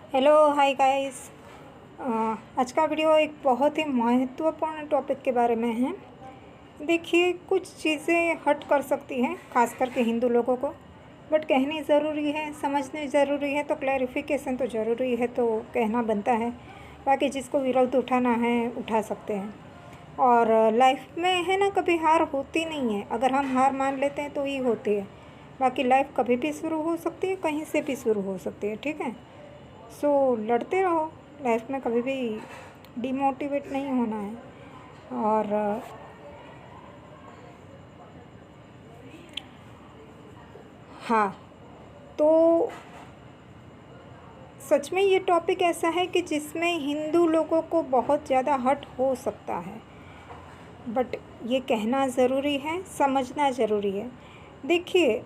Hello hi guys. आज का video एक बहुत ही महत्वपूर्ण टॉपिक के बारे में है। देखिए, कुछ चीज़ें हर्ट कर सकती हैं खास करके हिंदू लोगों को, बट कहनी ज़रूरी है, समझनी ज़रूरी है, तो क्लैरिफिकेशन तो ज़रूरी है, तो कहना बनता है। बाकी जिसको विरोध उठाना है उठा सकते हैं। और लाइफ में है ना, कभी हार होती नहीं है। अगर हम हार मान लेते हैं तो ही होती है। बाकी लाइफ कभी भी शुरू हो सकती है, कहीं से भी शुरू हो सकती है। ठीक है, सो लड़ते रहो। लाइफ में कभी भी डिमोटिवेट नहीं होना है। और हाँ, तो सच में ये टॉपिक ऐसा है कि जिसमें हिंदू लोगों को बहुत ज़्यादा हर्ट हो सकता है, बट ये कहना ज़रूरी है, समझना ज़रूरी है। देखिए,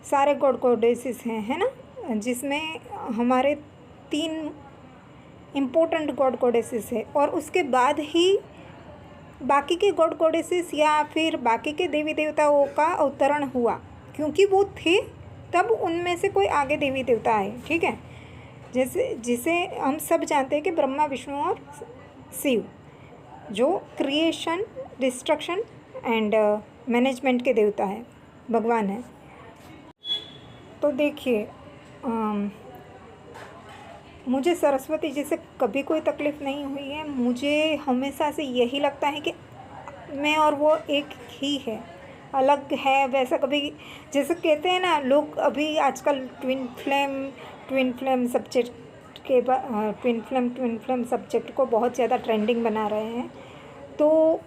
सारे गॉड गॉडेसेस हैं, है ना, जिसमें हमारे 3 इम्पोर्टेंट गॉड गॉडेसेस है, और उसके बाद ही बाकी के गॉड गॉडेसेस या फिर बाकी के देवी देवताओं का अवतरण हुआ, क्योंकि वो थे तब उनमें से कोई आगे देवी देवता आए। ठीक है, जैसे जिसे हम सब जानते हैं कि ब्रह्मा, विष्णु और शिव, जो क्रिएशन, डिस्ट्रक्शन एंड मैनेजमेंट के देवता है, भगवान है। तो देखिए, मुझे सरस्वती जी से कभी कोई तकलीफ़ नहीं हुई है। मुझे हमेशा से यही लगता है कि मैं और वो एक ही है, अलग है। वैसा कभी, जैसे कहते हैं ना लोग, अभी आजकल twin flame subject twin flame subject को बहुत ज़्यादा ट्रेंडिंग बना रहे हैं। तो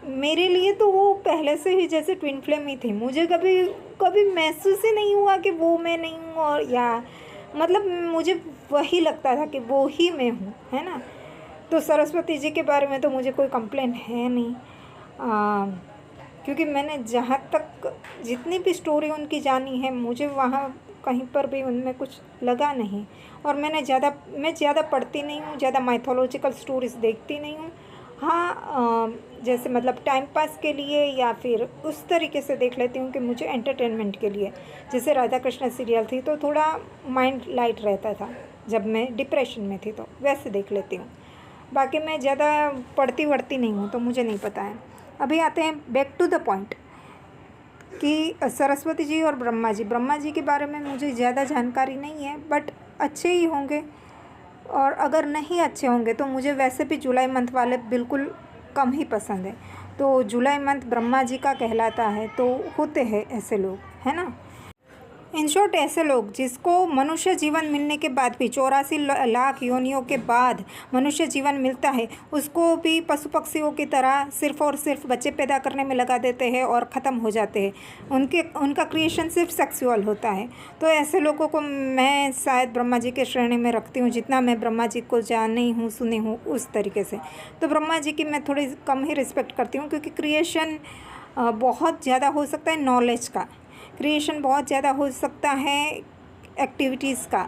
मेरे लिए तो वो पहले से ही जैसे ट्विन फ्लेम ही थी। मुझे कभी कभी महसूस ही नहीं हुआ कि वो मैं नहीं हूँ, और या मतलब मुझे वही लगता था कि वो ही मैं हूँ, है ना। तो सरस्वती जी के बारे में तो मुझे कोई कंप्लेंट है नहीं, क्योंकि मैंने जहाँ तक जितनी भी स्टोरी उनकी जानी है, मुझे वहाँ कहीं पर भी उनमें कुछ लगा नहीं। और मैं ज़्यादा पढ़ती नहीं हूँ, ज़्यादा माइथोलॉजिकल स्टोरीज देखती नहीं हूँ। हाँ, जैसे मतलब टाइम पास के लिए या फिर उस तरीके से देख लेती हूँ कि मुझे एंटरटेनमेंट के लिए। जैसे राधा कृष्ण सीरियल थी तो थोड़ा माइंड लाइट रहता था, जब मैं डिप्रेशन में थी तो वैसे देख लेती हूँ। बाकी मैं ज़्यादा पढ़ती वढ़ती नहीं हूँ, तो मुझे नहीं पता है। अभी आते हैं बैक टू द पॉइंट कि सरस्वती जी और ब्रह्मा जी के बारे में मुझे ज़्यादा जानकारी नहीं है, बट अच्छे ही होंगे। और अगर नहीं अच्छे होंगे तो मुझे वैसे भी जुलाई मंथ वाले बिल्कुल कम ही पसंद है। तो जुलाई मंथ ब्रह्मा जी का कहलाता है, तो होते हैं ऐसे लोग, है ना। इन शॉर्ट, ऐसे लोग जिसको मनुष्य जीवन मिलने के बाद भी 84 लाख योनियों के बाद मनुष्य जीवन मिलता है, उसको भी पशु पक्षियों की तरह सिर्फ़ और सिर्फ बच्चे पैदा करने में लगा देते हैं और ख़त्म हो जाते हैं। उनका क्रिएशन सिर्फ सेक्सुअल होता है। तो ऐसे लोगों को मैं शायद ब्रह्मा जी के श्रेणी में रखती हूँ, जितना मैं ब्रह्मा जी को जानी हूँ, सुनी हूँ उस तरीके से। तो ब्रह्मा जी की मैं थोड़ी कम ही रिस्पेक्ट करती हूँ, क्योंकि क्रिएशन बहुत ज़्यादा हो सकता है, नॉलेज का क्रिएशन बहुत ज़्यादा हो सकता है, एक्टिविटीज़ का,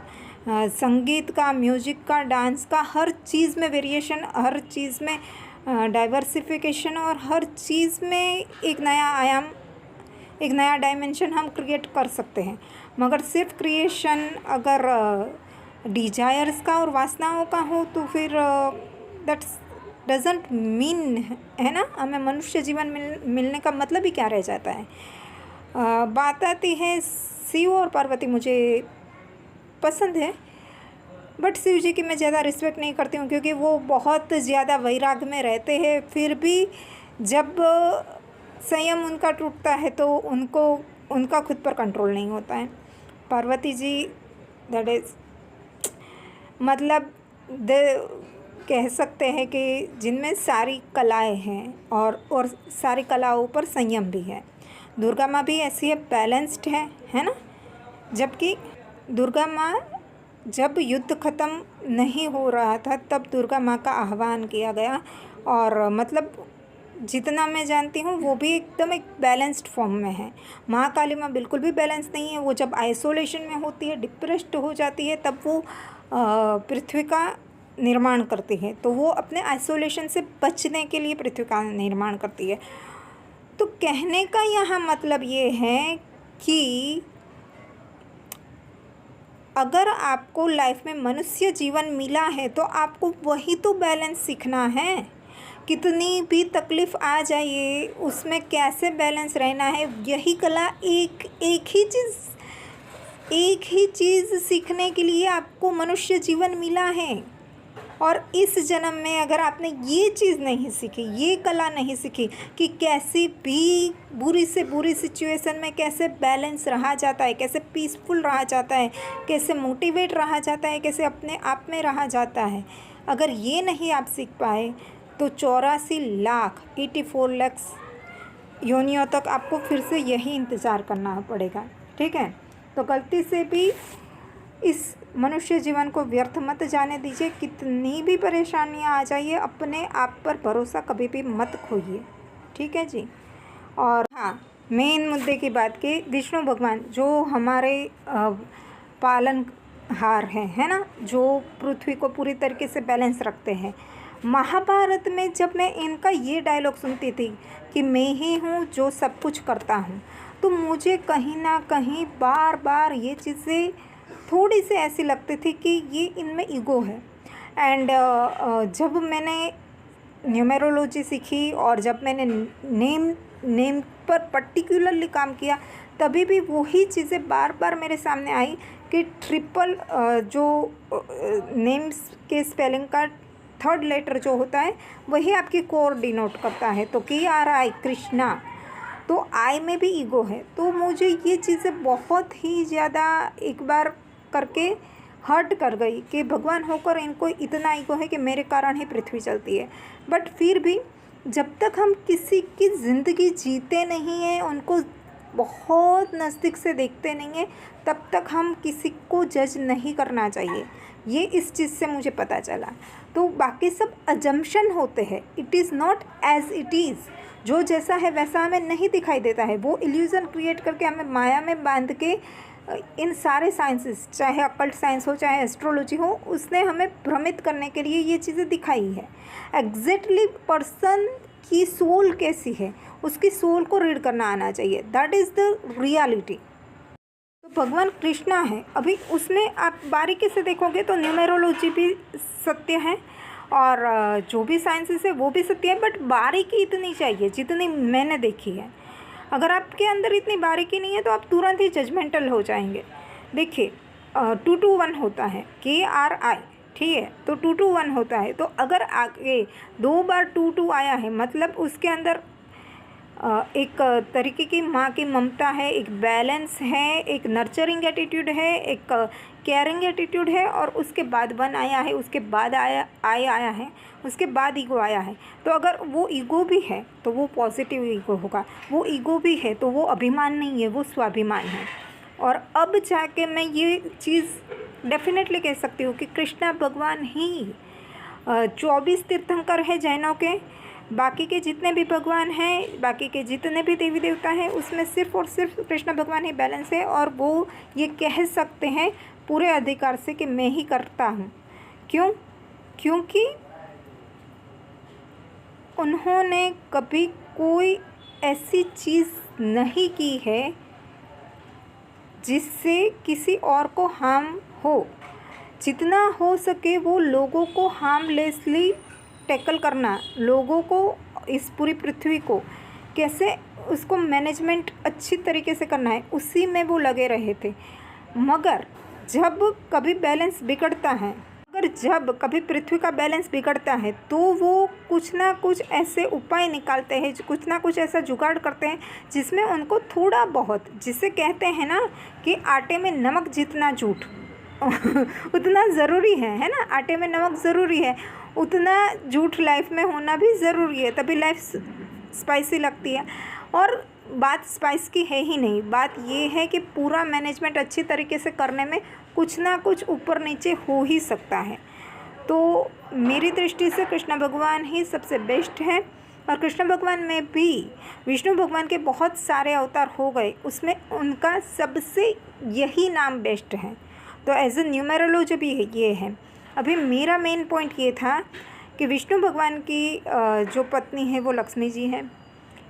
संगीत का, म्यूजिक का, डांस का, हर चीज़ में वेरिएशन, हर चीज़ में डाइवर्सिफिकेशन, और हर चीज़ में एक नया आयाम, एक नया डायमेंशन हम क्रिएट कर सकते हैं। मगर सिर्फ क्रिएशन अगर डिजायर्स का और वासनाओं का हो तो फिर दैट्स डजेंट मीन, है ना, हमें मनुष्य जीवन मिलने का मतलब ही क्या रह जाता है। बात आती है शिव और पार्वती, मुझे पसंद है, बट शिव जी की मैं ज़्यादा रिस्पेक्ट नहीं करती हूँ, क्योंकि वो बहुत ज़्यादा वैराग में रहते हैं। फिर भी जब संयम उनका टूटता है तो उनका खुद पर कंट्रोल नहीं होता है। पार्वती जी, दैट इज़ मतलब कह सकते हैं कि जिनमें सारी कलाएँ हैं, और सारी कलाओं पर संयम भी है। दुर्गा माँ भी ऐसी है, बैलेंस्ड है ना। जबकि दुर्गा माँ, जब युद्ध ख़त्म नहीं हो रहा था तब दुर्गा माँ का आह्वान किया गया, और मतलब जितना मैं जानती हूँ वो भी एकदम एक बैलेंस्ड फॉर्म में है। महाकाली माँ बिल्कुल भी बैलेंस नहीं है। वो जब आइसोलेशन में होती है, डिप्रेस्ड हो जाती है, तब वो पृथ्वी का निर्माण करती है। तो वो अपने आइसोलेशन से बचने के लिए पृथ्वी का निर्माण करती है। तो कहने का यहाँ मतलब ये है कि अगर आपको लाइफ में मनुष्य जीवन मिला है तो आपको वही तो बैलेंस सीखना है। कितनी भी तकलीफ़ आ जाए उसमें कैसे बैलेंस रहना है, यही कला एक ही चीज़ सीखने के लिए आपको मनुष्य जीवन मिला है। और इस जन्म में अगर आपने ये चीज़ नहीं सीखी, ये कला नहीं सीखी कि कैसी भी बुरी से बुरी सिचुएशन में कैसे बैलेंस रहा जाता है, कैसे पीसफुल रहा जाता है, कैसे मोटिवेट रहा जाता है, कैसे अपने आप में रहा जाता है, अगर ये नहीं आप सीख पाए तो 84 लाख योनियों तक आपको फिर से यही इंतज़ार करना पड़ेगा। ठीक है, तो गलती से भी इस मनुष्य जीवन को व्यर्थ मत जाने दीजिए। कितनी भी परेशानियां आ जाइए, अपने आप पर भरोसा कभी भी मत खोइए। ठीक है जी। और हाँ, मेन मुद्दे की बात की, विष्णु भगवान जो हमारे पालनहार हैं, है ना, जो पृथ्वी को पूरी तरीके से बैलेंस रखते हैं। महाभारत में जब मैं इनका ये डायलॉग सुनती थी कि मैं ही हूँ जो सब कुछ करता हूँ, तो मुझे कहीं ना कहीं बार बार ये चीज़ें थोड़ी सी ऐसी लगती थी कि ये इनमें ईगो है। एंड जब मैंने न्यूमेरोलॉजी सीखी और जब मैंने नेम पर पर्टिकुलरली काम किया, तभी भी वही चीज़ें बार बार मेरे सामने आई कि ट्रिपल जो नेम्स के स्पेलिंग का थर्ड लेटर जो होता है वही आपकी कोर डिनोट करता है। तो KRI कृष्णा, तो आई में भी ईगो है। तो मुझे ये चीज़ें बहुत ही ज़्यादा एक बार करके हर्ट कर गई कि भगवान होकर इनको इतना ईगो है कि मेरे कारण ही पृथ्वी चलती है। बट फिर भी जब तक हम किसी की ज़िंदगी जीते नहीं हैं, उनको बहुत नज़दीक से देखते नहीं हैं, तब तक हम किसी को जज नहीं करना चाहिए। ये इस चीज़ से मुझे पता चला। तो बाकी सब अजम्पशन होते हैं, it is not as it is. जो जैसा है वैसा हमें नहीं दिखाई देता है। वो इल्यूज़न क्रिएट करके हमें माया में बांध के इन सारे साइंसेस, चाहे अकल्ट साइंस हो चाहे एस्ट्रोलॉजी हो, उसने हमें भ्रमित करने के लिए ये चीज़ें दिखाई है। एग्जैक्टली पर्सन की सोल कैसी है, उसकी सोल को रीड करना आना चाहिए। That is the reality. तो भगवान कृष्णा है, अभी उसमें आप बारीकी से देखोगे तो न्यूमेरोलॉजी भी सत्य है और जो भी साइंसेस है वो भी सत्य है, बट बारीकी इतनी चाहिए जितनी मैंने देखी है। अगर आपके अंदर इतनी बारीकी नहीं है तो आप तुरंत ही जजमेंटल हो जाएंगे। देखिए 221 होता है KRI, ठीक है, तो 221 होता है। तो अगर आगे 2 बार 22 आया है, मतलब उसके अंदर एक तरीके की माँ की ममता है, एक बैलेंस है, एक नर्चरिंग एटीट्यूड है, एक केयरिंग एटीट्यूड है, और उसके बाद 1 आया है, उसके बाद आया है, उसके बाद ईगो आया है। तो अगर वो ईगो भी है तो वो पॉजिटिव ईगो होगा, वो ईगो भी है तो वो अभिमान नहीं है, वो स्वाभिमान है। और अब जाके मैं ये चीज़ डेफिनेटली कह सकती हूँ कि कृष्णा भगवान ही 24 तीर्थंकर है जैनों के। बाकी के जितने भी भगवान हैं, बाकी के जितने भी देवी देवता हैं, उसमें सिर्फ और सिर्फ कृष्ण भगवान ही बैलेंस है। और वो ये कह सकते हैं पूरे अधिकार से कि मैं ही करता हूँ। क्यों? क्योंकि उन्होंने कभी कोई ऐसी चीज़ नहीं की है जिससे किसी और को हार्म हो। जितना हो सके वो लोगों को हार्मलेसली टैकल करना, लोगों को, इस पूरी पृथ्वी को कैसे उसको मैनेजमेंट अच्छी तरीके से करना है, उसी में वो लगे रहे थे। मगर जब कभी बैलेंस बिगड़ता है, जब कभी पृथ्वी का बैलेंस बिगड़ता है, तो वो कुछ ना कुछ ऐसे उपाय निकालते हैं, कुछ ना कुछ ऐसा जुगाड़ करते हैं जिसमें उनको थोड़ा बहुत, जिसे कहते हैं ना कि आटे में नमक जितना झूठ उतना ज़रूरी है ना, आटे में नमक ज़रूरी है, उतना झूठ लाइफ में होना भी ज़रूरी है, तभी लाइफ स्पाइसी लगती है। और बात स्पाइस की है ही नहीं, बात ये है कि पूरा मैनेजमेंट अच्छी तरीके से करने में कुछ ना कुछ ऊपर नीचे हो ही सकता है। तो मेरी दृष्टि से कृष्ण भगवान ही सबसे बेस्ट है। और कृष्ण भगवान में भी विष्णु भगवान के बहुत सारे अवतार हो गए, उसमें उनका सबसे यही नाम बेस्ट है। तो एज ए न्यूमेरोलॉजी भी ये है। अभी मेरा मेन पॉइंट ये था कि विष्णु भगवान की जो पत्नी है वो लक्ष्मी जी है।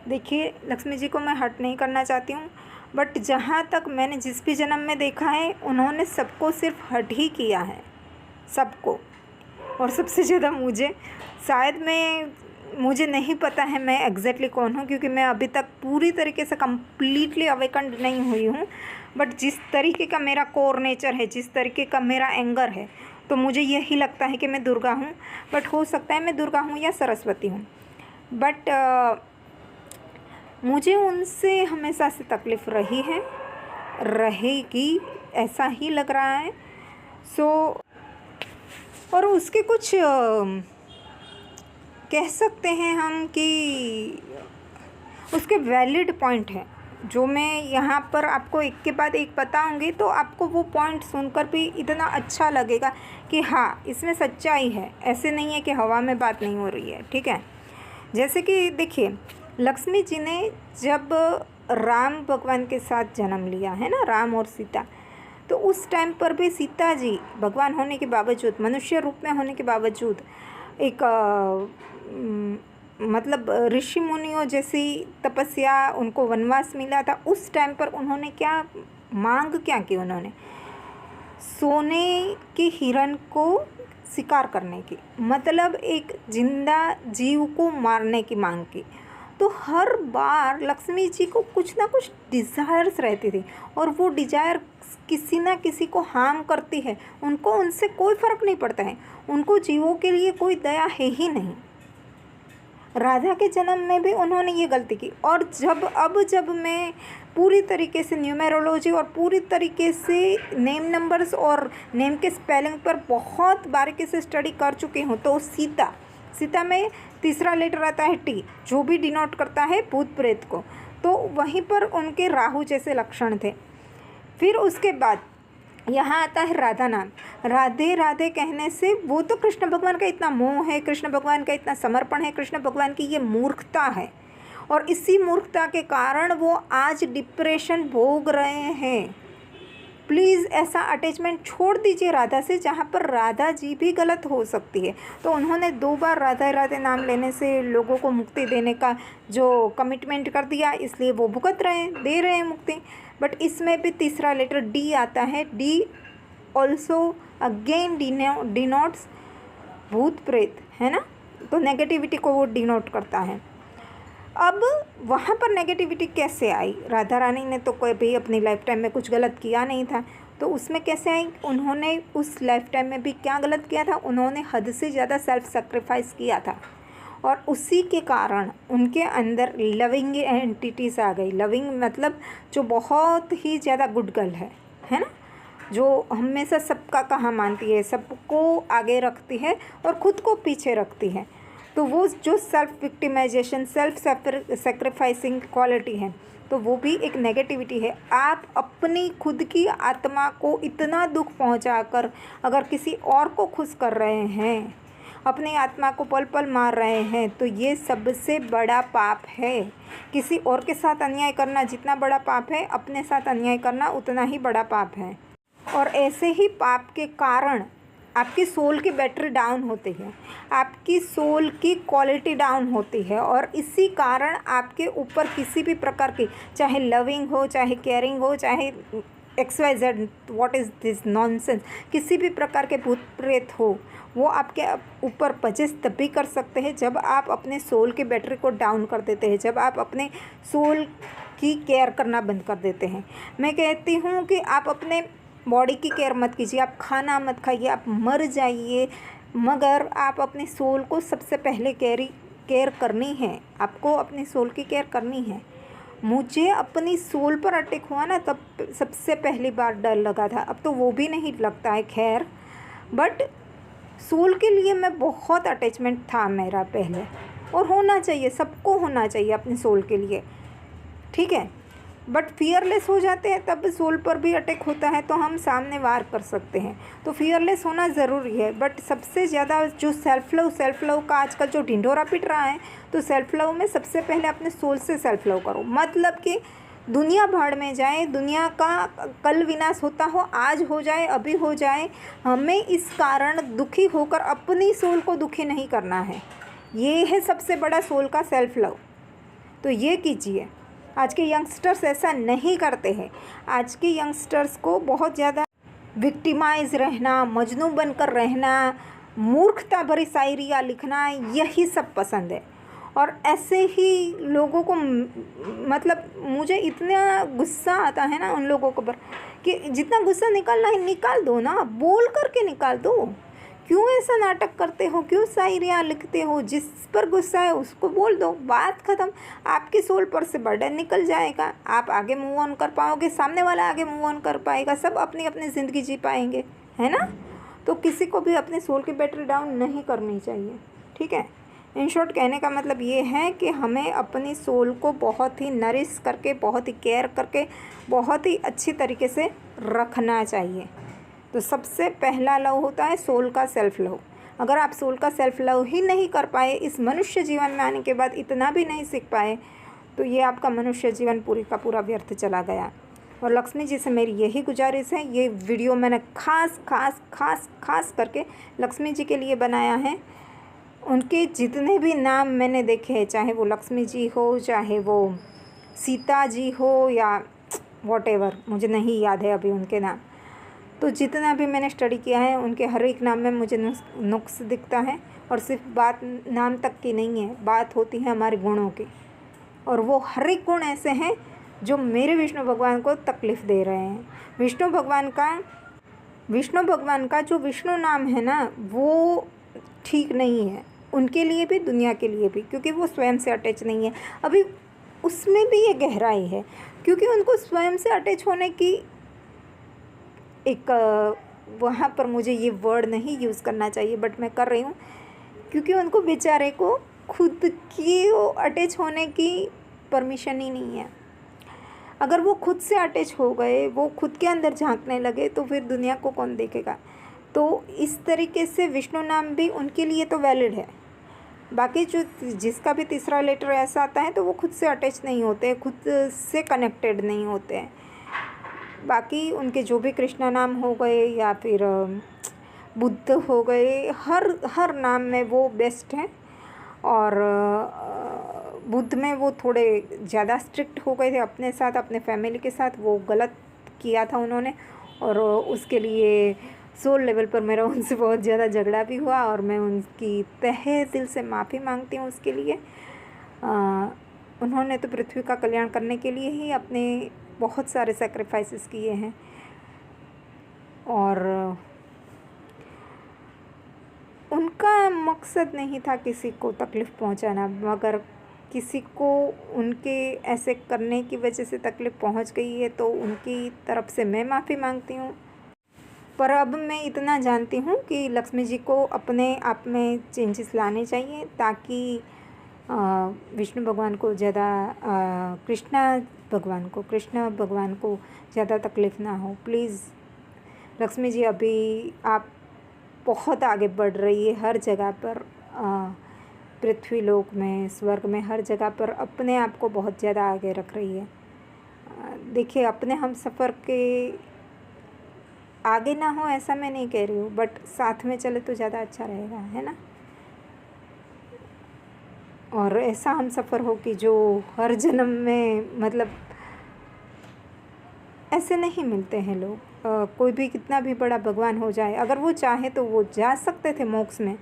देखिए, लक्ष्मी जी को मैं हर्ट नहीं करना चाहती हूँ, बट जहाँ तक मैंने जिस भी जन्म में देखा है, उन्होंने सबको सिर्फ हर्ट ही किया है, सबको। और सबसे ज़्यादा मुझे, शायद मुझे नहीं पता है मैं एग्जैक्टली कौन हूँ, क्योंकि मैं अभी तक पूरी तरीके से कम्प्लीटली अवेकन्ड नहीं हुई हूँ। बट जिस तरीके का मेरा कोर नेचर है, जिस तरीके का मेरा एंगर है, तो मुझे यही लगता है कि मैं दुर्गा हूँ। बट हो सकता है मैं दुर्गा हूँ या सरस्वती हूँ। बट मुझे उनसे हमेशा से तकलीफ़ रही है, रहेगी, ऐसा ही लग रहा है। और उसके कुछ कह सकते हैं हम कि उसके वैलिड पॉइंट हैं, जो मैं यहाँ पर आपको एक के बाद एक बताऊँगी, तो आपको वो पॉइंट सुनकर भी इतना अच्छा लगेगा कि हाँ, इसमें सच्चाई है। ऐसे नहीं है कि हवा में बात नहीं हो रही है, ठीक है। जैसे कि देखिए, लक्ष्मी जी ने जब राम भगवान के साथ जन्म लिया है ना, राम और सीता, तो उस टाइम पर भी सीता जी भगवान होने के बावजूद, मनुष्य रूप में होने के बावजूद, एक मतलब ऋषि मुनियों जैसी तपस्या, उनको वनवास मिला था, उस टाइम पर उन्होंने क्या मांग क्या की, उन्होंने सोने के हिरण को शिकार करने की, मतलब एक जिंदा जीव को मारने की मांग की। तो हर बार लक्ष्मी जी को कुछ ना कुछ डिज़ायर्स रहती थी, और वो डिज़ायर किसी ना किसी को हार्म करती है। उनको उनसे कोई फ़र्क नहीं पड़ता है, उनको जीवों के लिए कोई दया है ही नहीं। राधा के जन्म में भी उन्होंने ये गलती की। और जब मैं पूरी तरीके से न्यूमेरोलॉजी और पूरी तरीके से नेम नंबर्स और नेम के स्पेलिंग पर बहुत बारीकी से स्टडी कर चुकी हूँ, तो सीता में तीसरा लेटर आता है टी, जो भी डिनोट करता है भूत प्रेत को, तो वहीं पर उनके राहु जैसे लक्षण थे। फिर उसके बाद यहाँ आता है राधा नाम। राधे राधे कहने से वो तो कृष्ण भगवान का इतना मोह है, कृष्ण भगवान का इतना समर्पण है, कृष्ण भगवान की ये मूर्खता है, और इसी मूर्खता के कारण वो आज डिप्रेशन भोग रहे हैं। प्लीज़ ऐसा अटैचमेंट छोड़ दीजिए राधा से, जहाँ पर राधा जी भी गलत हो सकती है। तो उन्होंने 2 बार राधे राधे नाम लेने से लोगों को मुक्ति देने का जो कमिटमेंट कर दिया, इसलिए वो दे रहे हैं मुक्ति। बट इसमें भी तीसरा लेटर डी आता है। डी ऑल्सो अगेन डिनोट्स भूत प्रेत, है ना, तो नेगेटिविटी को वो डिनोट करता है। अब वहाँ पर नेगेटिविटी कैसे आई? राधा रानी ने तो कोई भी अपनी लाइफ टाइम में कुछ गलत किया नहीं था, तो उसमें कैसे आई? उन्होंने उस लाइफ टाइम में भी क्या गलत किया था? उन्होंने हद से ज़्यादा सेल्फ सेक्रीफाइस किया था, और उसी के कारण उनके अंदर लविंग एंटिटीज़ आ गई। लविंग मतलब जो बहुत ही ज़्यादा गुड गर्ल है ना, जो हमेशा सबका कहा मानती है, सबको आगे रखती है और ख़ुद को पीछे रखती है। तो वो जो self victimisation, self sacrificing quality है, तो वो भी एक नेगेटिविटी है। आप अपनी खुद की आत्मा को इतना दुख पहुंचाकर अगर किसी और को खुश कर रहे हैं, अपनी आत्मा को पल पल मार रहे हैं, तो ये सबसे बड़ा पाप है। किसी और के साथ अन्याय करना जितना बड़ा पाप है, अपने साथ अन्याय करना उतना ही बड़ा पाप है। और ऐसे ही पाप के कारण आपकी सोल की बैटरी डाउन होती है, आपकी सोल की क्वालिटी डाउन होती है, और इसी कारण आपके ऊपर किसी भी प्रकार की, चाहे लविंग हो, चाहे केयरिंग हो, चाहे XYZ, what is this nonsense, किसी भी प्रकार के भूत प्रेत हो, वो आपके ऊपर पजेस तभी कर सकते हैं जब आप अपने सोल की बैटरी को डाउन कर देते हैं, जब आप अपने सोल की केयर करना बंद कर देते हैं। मैं कहती हूँ कि आप अपने बॉडी की केयर मत कीजिए, आप खाना मत खाइए, आप मर जाइए, मगर आप अपने सोल को सबसे पहले केयर करनी है। आपको अपनी सोल की केयर करनी है। मुझे अपनी सोल पर अटैक हुआ ना, तब सबसे पहली बार डर लगा था, अब तो वो भी नहीं लगता है खैर, बट सोल के लिए मैं बहुत अटैचमेंट था मेरा पहले, और होना चाहिए, सबको होना चाहिए अपनी सोल के लिए, ठीक है। बट फियरलेस हो जाते हैं तब सोल पर भी अटैक होता है, तो हम सामने वार कर सकते हैं, तो फियरलेस होना ज़रूरी है। बट सबसे ज़्यादा जो सेल्फ़ लव का आजकल जो ढिंढोरा पिट रहा है, तो सेल्फ़ लव में सबसे पहले अपने सोल से सेल्फ़ लव करो। मतलब कि दुनिया भाड़ में जाए, दुनिया का कल विनाश होता हो, आज हो जाए, अभी हो जाए, हमें इस कारण दुखी होकर अपनी सोल को दुखी नहीं करना है। ये है सबसे बड़ा सोल का सेल्फ़ लव, तो ये कीजिए। आज के यंगस्टर्स ऐसा नहीं करते हैं। आज के यंगस्टर्स को बहुत ज़्यादा विक्टिमाइज रहना, मजनू बनकर रहना, मूर्खता भरी शायरियाँ लिखना, यही सब पसंद है। और ऐसे ही लोगों को मतलब मुझे इतना गुस्सा आता है ना उन लोगों के ऊपर कि जितना गुस्सा निकालना है निकाल दो ना, बोल करके निकाल दो। क्यों ऐसा नाटक करते हो, क्यों शायरियाँ लिखते हो? जिस पर गुस्सा है उसको बोल दो, बात ख़त्म। आपकी सोल पर से बर्डन निकल जाएगा, आप आगे मूव ऑन कर पाओगे, सामने वाला आगे मूव ऑन कर पाएगा, सब अपनी अपनी ज़िंदगी जी पाएंगे, है ना। तो किसी को भी अपने सोल की बैटरी डाउन नहीं करनी चाहिए, ठीक है। इन शॉर्ट कहने का मतलब ये है कि हमें अपनी सोल को बहुत ही नरिश करके, बहुत ही केयर करके, बहुत ही अच्छी तरीके से रखना चाहिए। तो सबसे पहला लव होता है सोल का सेल्फ लव। अगर आप सोल का सेल्फ लव ही नहीं कर पाए, इस मनुष्य जीवन में आने के बाद इतना भी नहीं सीख पाए, तो ये आपका मनुष्य जीवन पूरी का पूरा व्यर्थ चला गया। और लक्ष्मी जी से मेरी यही गुजारिश है, ये वीडियो मैंने खास करके लक्ष्मी जी के लिए बनाया है। उनके जितने भी नाम मैंने देखे हैं, चाहे वो लक्ष्मी जी हो, चाहे वो सीता जी हो, या वॉटेवर, मुझे नहीं याद है अभी उनके नाम। तो जितना भी मैंने स्टडी किया है, उनके हर एक नाम में मुझे नुक्स दिखता है। और सिर्फ बात नाम तक की नहीं है, बात होती है हमारे गुणों की। और वो हर एक गुण ऐसे हैं जो मेरे विष्णु भगवान को तकलीफ़ दे रहे हैं। विष्णु भगवान का जो विष्णु नाम है ना, वो ठीक नहीं है उनके लिए भी, दुनिया के लिए भी, क्योंकि वो स्वयं से अटैच नहीं है। अभी उसमें भी ये गहराई है, क्योंकि उनको स्वयं से अटैच होने की एक वहाँ पर मुझे ये वर्ड नहीं यूज़ करना चाहिए, बट मैं कर रही हूँ, क्योंकि उनको बेचारे को खुद की अटैच होने की परमिशन ही नहीं है। अगर वो खुद से अटैच हो गए, वो खुद के अंदर झांकने लगे, तो फिर दुनिया को कौन देखेगा। तो इस तरीके से विष्णु नाम भी उनके लिए तो वैलिड है। बाकी जो जिसका भी तीसरा लेटर ऐसा आता है, तो वो खुद से अटैच नहीं होते, खुद से कनेक्टेड नहीं होते हैं। बाकी उनके जो भी कृष्णा नाम हो गए या फिर बुद्ध हो गए, हर नाम में वो बेस्ट हैं। और बुद्ध में वो थोड़े ज़्यादा स्ट्रिक्ट हो गए थे अपने साथ, अपने फैमिली के साथ, वो गलत किया था उन्होंने। और उसके लिए सोल लेवल पर मेरा उनसे बहुत ज़्यादा झगड़ा भी हुआ, और मैं उनकी तहे दिल से माफ़ी मांगती हूँ उसके लिए। उन्होंने तो पृथ्वी का कल्याण करने के लिए ही अपने बहुत सारे सैक्रिफाइसेस किए हैं। और उनका मकसद नहीं था किसी को तकलीफ़ पहुंचाना, मगर किसी को उनके ऐसे करने की वजह से तकलीफ़ पहुंच गई है, तो उनकी तरफ से मैं माफ़ी मांगती हूँ। पर अब मैं इतना जानती हूँ कि लक्ष्मी जी को अपने आप में चेंजेस लाने चाहिए, ताकि विष्णु भगवान को ज़्यादा, कृष्ण भगवान को ज़्यादा तकलीफ़ ना हो। प्लीज़ लक्ष्मी जी, अभी आप बहुत आगे बढ़ रही है हर जगह पर, पृथ्वी लोक में, स्वर्ग में, हर जगह पर अपने आप को बहुत ज़्यादा आगे रख रही है। देखिए, अपने हम सफ़र के आगे ना हो ऐसा मैं नहीं कह रही हूँ, बट साथ में चले तो ज़्यादा अच्छा रहेगा, है ना। और ऐसा हम सफ़र हो कि जो हर जन्म में, मतलब ऐसे नहीं मिलते हैं लोग। कोई भी कितना भी बड़ा भगवान हो जाए, अगर वो चाहे तो वो जा सकते थे मोक्ष में।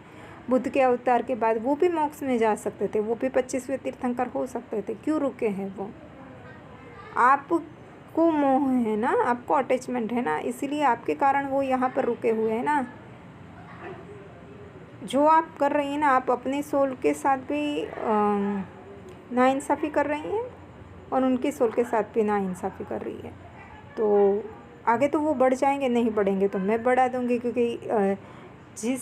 बुद्ध के अवतार के बाद वो भी मोक्ष में जा सकते थे, वो भी 25वें तीर्थंकर हो सकते थे। क्यों रुके हैं वो? आपको मोह है ना, आपको अटैचमेंट है ना, इसीलिए आपके कारण वो यहाँ पर रुके हुए हैं ना। जो आप कर रही हैं ना, आप अपने सोल के साथ भी नाइंसाफ़ी कर रही हैं, और उनके सोल के साथ भी नाइंसाफ़ी कर रही है। तो आगे तो वो बढ़ जाएंगे, नहीं बढ़ेंगे तो मैं बढ़ा दूँगी, क्योंकि जिस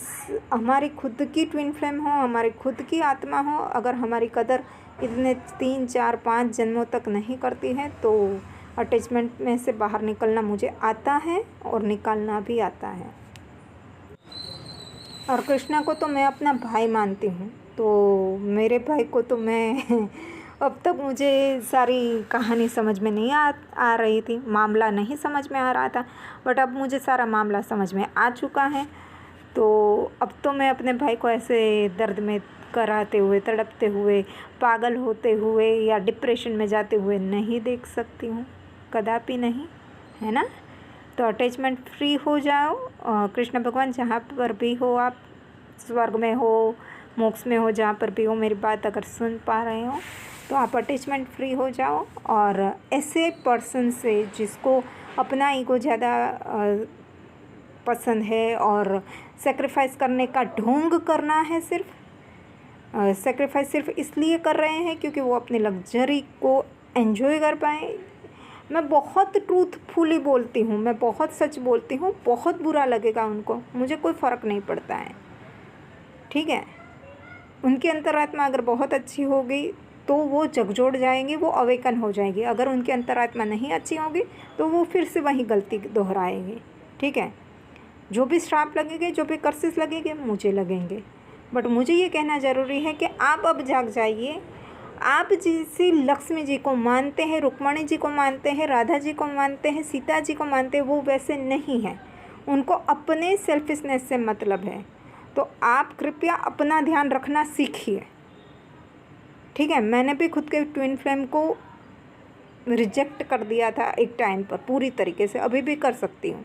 हमारी खुद की ट्विन फ्लेम हो, हमारी खुद की आत्मा हो, अगर हमारी कदर इतने 3, 4, 5 जन्मों तक नहीं करती है, तो अटैचमेंट में से बाहर निकलना मुझे आता है और निकालना भी आता है। और कृष्णा को तो मैं अपना भाई मानती हूँ, तो मेरे भाई को तो मैं अब तक मुझे सारी कहानी समझ में नहीं आ रही थी, मामला नहीं समझ में आ रहा था, बट अब मुझे सारा मामला समझ में आ चुका है। तो अब तो मैं अपने भाई को ऐसे दर्द में कराते हुए, तड़पते हुए, पागल होते हुए या डिप्रेशन में जाते हुए नहीं देख सकती हूँ, कदापि नहीं, है ना। तो अटैचमेंट फ्री हो जाओ। कृष्ण भगवान जहाँ पर भी हो, आप स्वर्ग में हो, मोक्ष में हो, जहाँ पर भी हो, मेरी बात अगर सुन पा रहे हो तो आप अटैचमेंट फ्री हो जाओ। और ऐसे पर्सन से जिसको अपना ईगो ज़्यादा पसंद है और सेक्रीफाइस करने का ढोंग करना है, सिर्फ सेक्रीफाइस सिर्फ इसलिए कर रहे हैं क्योंकि वो अपनी लग्जरी को एंजॉय कर पाएँ। मैं बहुत ट्रूथफुली बोलती हूँ, मैं बहुत सच बोलती हूँ, बहुत बुरा लगेगा उनको, मुझे कोई फ़र्क नहीं पड़ता है, ठीक है। उनकी अंतरात्मा अगर बहुत अच्छी होगी तो वो झकझोर जाएंगी, वो अवेकन हो जाएगी। अगर उनकी अंतरात्मा नहीं अच्छी होगी तो वो फिर से वही गलती दोहराएगी, ठीक है। जो भी श्राप लगेंगे, जो भी कर्सेस लगेंगे, मुझे लगेंगे, बट मुझे ये कहना ज़रूरी है कि आप अब जाग जाइए। आप जिसे लक्ष्मी जी को मानते हैं, रुक्मणी जी को मानते हैं, राधा जी को मानते हैं, सीता जी को मानते हैं, वो वैसे नहीं हैं। उनको अपने सेल्फिशनेस से मतलब है। तो आप कृपया अपना ध्यान रखना सीखिए, ठीक है। मैंने भी खुद के ट्विन फ्लेम को रिजेक्ट कर दिया था एक टाइम पर पूरी तरीके से, अभी भी कर सकती हूँ।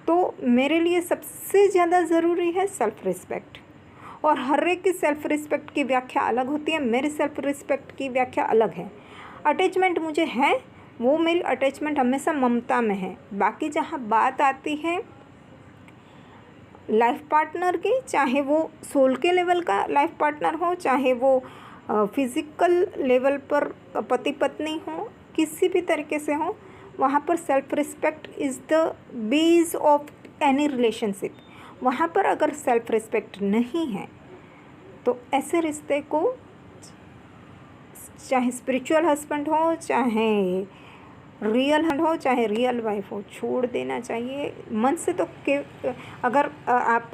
तो मेरे लिए सबसे ज़्यादा ज़रूरी है सेल्फ़ रिस्पेक्ट। और हर एक की सेल्फ़ रिस्पेक्ट की व्याख्या अलग होती है, मेरी सेल्फ़ रिस्पेक्ट की व्याख्या अलग है। अटैचमेंट मुझे है, वो मेरी अटैचमेंट हमेशा ममता में है। बाकी जहाँ बात आती है लाइफ पार्टनर की, चाहे वो सोल के लेवल का लाइफ पार्टनर हो, चाहे वो फिज़िकल लेवल पर पति पत्नी हो, किसी भी तरीके से हो, वहाँ पर self respect is the base of any relationship. वहाँ पर अगर सेल्फ़ रिस्पेक्ट नहीं है तो ऐसे रिश्ते को, चाहे स्पिरिचुअल हस्बैंड हो, चाहे रियल हस्बैंड हो, चाहे रियल वाइफ हो, छोड़ देना चाहिए मन से। तो अगर आप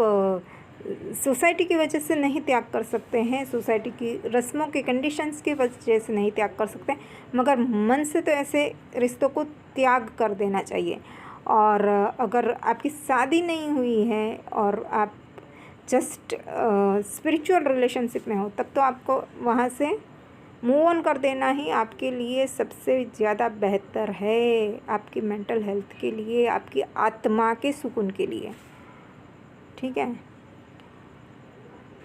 सोसाइटी की वजह से नहीं त्याग कर सकते हैं, सोसाइटी की रस्मों की कंडीशंस की वजह से नहीं त्याग कर सकते, मगर मन से तो ऐसे रिश्तों को त्याग कर देना चाहिए। और अगर आपकी शादी नहीं हुई है और आप जस्ट स्पिरिचुअल रिलेशनशिप में हो, तब तो आपको वहाँ से मूव ऑन कर देना ही आपके लिए सबसे ज़्यादा बेहतर है, आपकी मेंटल हेल्थ के लिए, आपकी आत्मा के सुकून के लिए, ठीक है।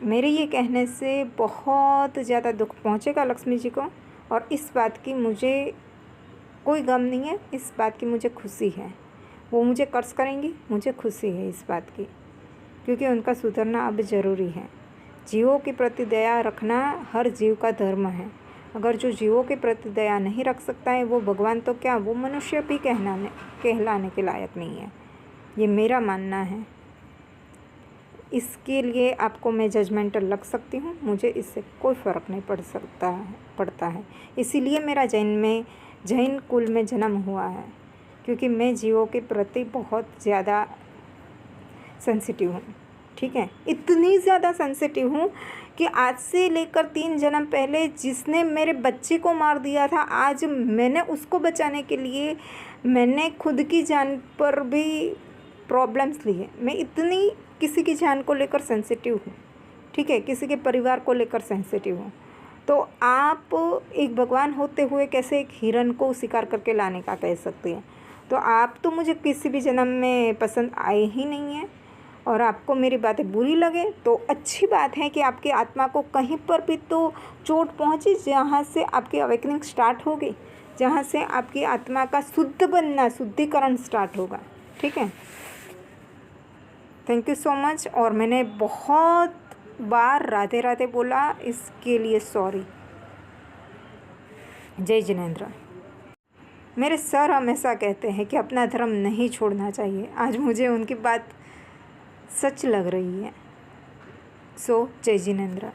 मेरे ये कहने से बहुत ज़्यादा दुख पहुँचेगा लक्ष्मी जी को, और इस बात की मुझे कोई गम नहीं है, इस बात की मुझे खुशी है। वो मुझे कर्ज करेंगी, मुझे खुशी है इस बात की, क्योंकि उनका सुधरना अब ज़रूरी है। जीवों के प्रति दया रखना हर जीव का धर्म है। अगर जो जीवों के प्रति दया नहीं रख सकता है, वो भगवान तो क्या, वो मनुष्य भी कहलाने के लायक नहीं है, ये मेरा मानना है। इसके लिए आपको मैं जजमेंटल लग सकती हूँ, मुझे इससे कोई फ़र्क नहीं पड़ता है। इसीलिए मेरा जैन कुल में जन्म हुआ है, क्योंकि मैं जीवों के प्रति बहुत ज़्यादा सेंसिटिव हूँ, ठीक है। इतनी ज़्यादा सेंसिटिव हूँ कि आज से लेकर 3 जन्म पहले जिसने मेरे बच्चे को मार दिया था, आज मैंने उसको बचाने के लिए मैंने खुद की जान पर भी प्रॉब्लम्स ली है। मैं इतनी किसी की जान को लेकर सेंसिटिव हूँ, ठीक है, किसी के परिवार को लेकर सेंसिटिव हूँ। तो आप एक भगवान होते हुए कैसे एक हिरन को शिकार करके लाने का कह सकते हैं। तो आप तो मुझे किसी भी जन्म में पसंद आए ही नहीं हैं, और आपको मेरी बातें बुरी लगे तो अच्छी बात है कि आपकी आत्मा को कहीं पर भी तो चोट पहुंची, जहां से आपकी अवेकनिंग स्टार्ट होगी, जहां से आपकी आत्मा का शुद्ध बनना, शुद्धिकरण स्टार्ट होगा, ठीक है। Thank you so much. और मैंने बहुत बार राधे राधे बोला, इसके लिए सॉरी। जय जिनेंद्र। मेरे सर हमेशा कहते हैं कि अपना धर्म नहीं छोड़ना चाहिए, आज मुझे उनकी बात सच लग रही है। सो जय जिनेंद्र।